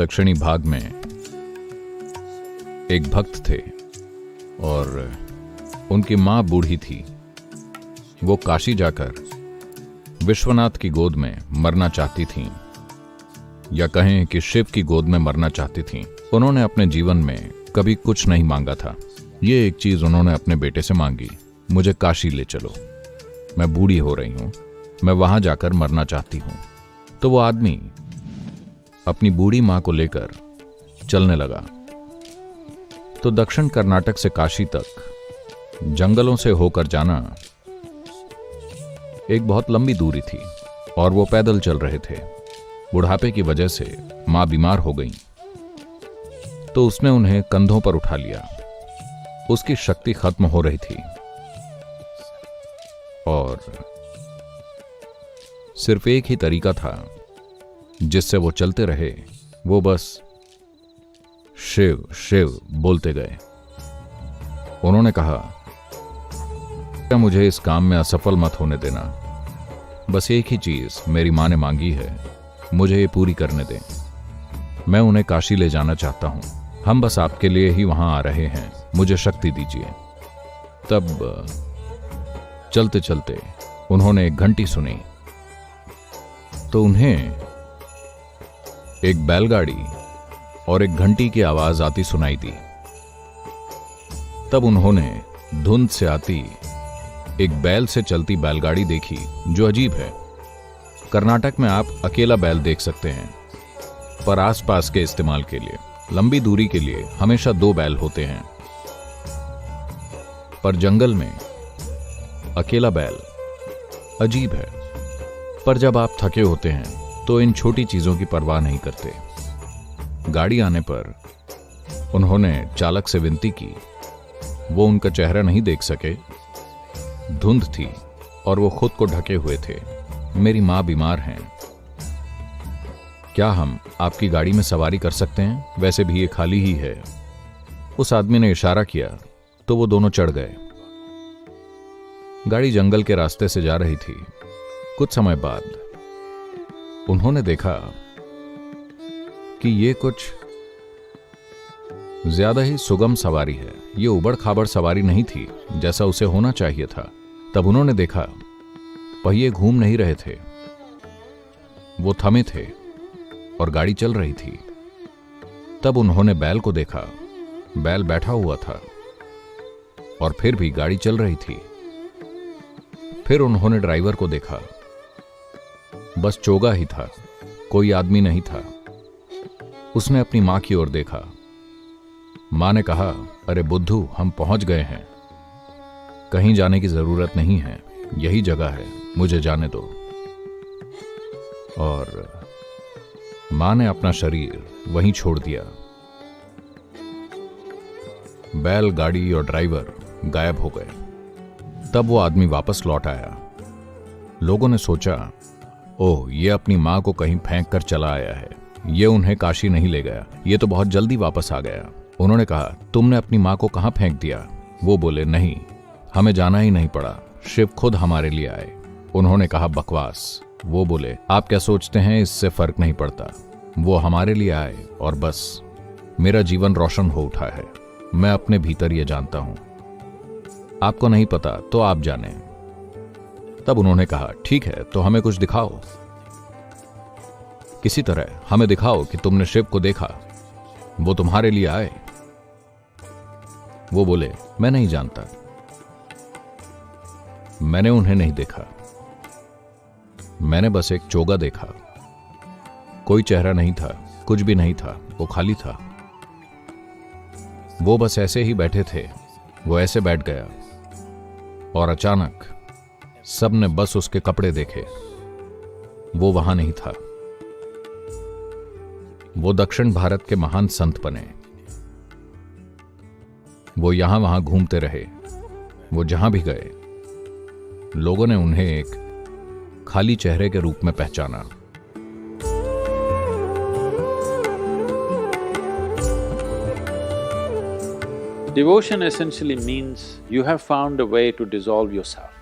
दक्षिणी भाग में एक भक्त थे और उनकी मां बूढ़ी थी। वो काशी जाकर विश्वनाथ की गोद में मरना चाहती थीं, या कहें कि शिव की गोद में मरना चाहती थीं। उन्होंने अपने जीवन में कभी कुछ नहीं मांगा था। ये एक चीज उन्होंने अपने बेटे से मांगी, मुझे काशी ले चलो, मैं बूढ़ी हो रही हूं, मैं वहां जाकर मरना चाहती हूं। तो वो आदमी अपनी बूढ़ी मां को लेकर चलने लगा। तो दक्षिण कर्नाटक से काशी तक जंगलों से होकर जाना एक बहुत लंबी दूरी थी और वो पैदल चल रहे थे। बुढ़ापे की वजह से मां बीमार हो गई, तो उसने उन्हें कंधों पर उठा लिया। उसकी शक्ति खत्म हो रही थी और सिर्फ एक ही तरीका था जिससे वो चलते रहे, वो बस शिव शिव बोलते गए। उन्होंने कहा, मुझे इस काम में असफल मत होने देना, बस एक ही चीज मेरी मां ने मांगी है, मुझे ये पूरी करने दें। मैं उन्हें काशी ले जाना चाहता हूं, हम बस आपके लिए ही वहां आ रहे हैं, मुझे शक्ति दीजिए। तब चलते चलते उन्होंने एक घंटी सुनी, तो उन्हें एक बैलगाड़ी और एक घंटी की आवाज आती सुनाई दी। तब उन्होंने धुंध से आती एक बैल से चलती बैलगाड़ी देखी, जो अजीब है। कर्नाटक में आप अकेला बैल देख सकते हैं, पर आसपास के इस्तेमाल के लिए लंबी दूरी के लिए हमेशा 2 बैल होते हैं। पर जंगल में अकेला बैल अजीब है। पर जब आप थके होते हैं तो इन छोटी चीजों की परवाह नहीं करते। गाड़ी आने पर उन्होंने चालक से विनती की। वो उनका चेहरा नहीं देख सके, धुंध थी और वो खुद को ढके हुए थे। मेरी मां बीमार हैं, क्या हम आपकी गाड़ी में सवारी कर सकते हैं? वैसे भी ये खाली ही है। उस आदमी ने इशारा किया तो वो दोनों चढ़ गए। गाड़ी जंगल के रास्ते से जा रही थी। कुछ समय बाद उन्होंने देखा कि ये कुछ ज्यादा ही सुगम सवारी है। ये उबड़ खाबड़ सवारी नहीं थी जैसा उसे होना चाहिए था। तब उन्होंने देखा पहिए घूम नहीं रहे थे, वो थमे थे और गाड़ी चल रही थी। तब उन्होंने बैल को देखा, बैल बैठा हुआ था और फिर भी गाड़ी चल रही थी। फिर उन्होंने ड्राइवर को देखा, बस चोगा ही था, कोई आदमी नहीं था। उसने अपनी मां की ओर देखा। मां ने कहा, अरे बुद्धू, हम पहुंच गए हैं, कहीं जाने की जरूरत नहीं है, यही जगह है, मुझे जाने दो। और मां ने अपना शरीर वहीं छोड़ दिया। बैल, गाड़ी और ड्राइवर गायब हो गए। तब वो आदमी वापस लौट आया। लोगों ने सोचा, ओह, ये अपनी मां को कहीं फेंक कर चला आया है, ये उन्हें काशी नहीं ले गया, ये तो बहुत जल्दी वापस आ गया। उन्होंने कहा, तुमने अपनी मां को कहां फेंक दिया? वो बोले, नहीं, हमें जाना ही नहीं पड़ा, शिव खुद हमारे लिए आए। उन्होंने कहा, बकवास। वो बोले, आप क्या सोचते हैं, इससे फर्क नहीं पड़ता, वो हमारे लिए आए और बस मेरा जीवन रोशन हो उठा है। मैं अपने भीतर ये जानता हूं, आपको नहीं पता तो आप जाने। तब उन्होंने कहा, ठीक है, तो हमें कुछ दिखाओ, किसी तरह हमें दिखाओ कि तुमने शिव को देखा, वो तुम्हारे लिए आए। वो बोले, मैं नहीं जानता, मैंने उन्हें नहीं देखा, मैंने बस एक चोगा देखा, कोई चेहरा नहीं था, कुछ भी नहीं था, वो खाली था। वो बस ऐसे ही बैठे थे। वो ऐसे बैठ गया और अचानक सबने बस उसके कपड़े देखे, वो वहां नहीं था। वो दक्षिण भारत के महान संत बने। वो यहां वहां घूमते रहे। वो जहां भी गए, लोगों ने उन्हें एक खाली चेहरे के रूप में पहचाना। Devotion essentially means you have found a way to dissolve yourself.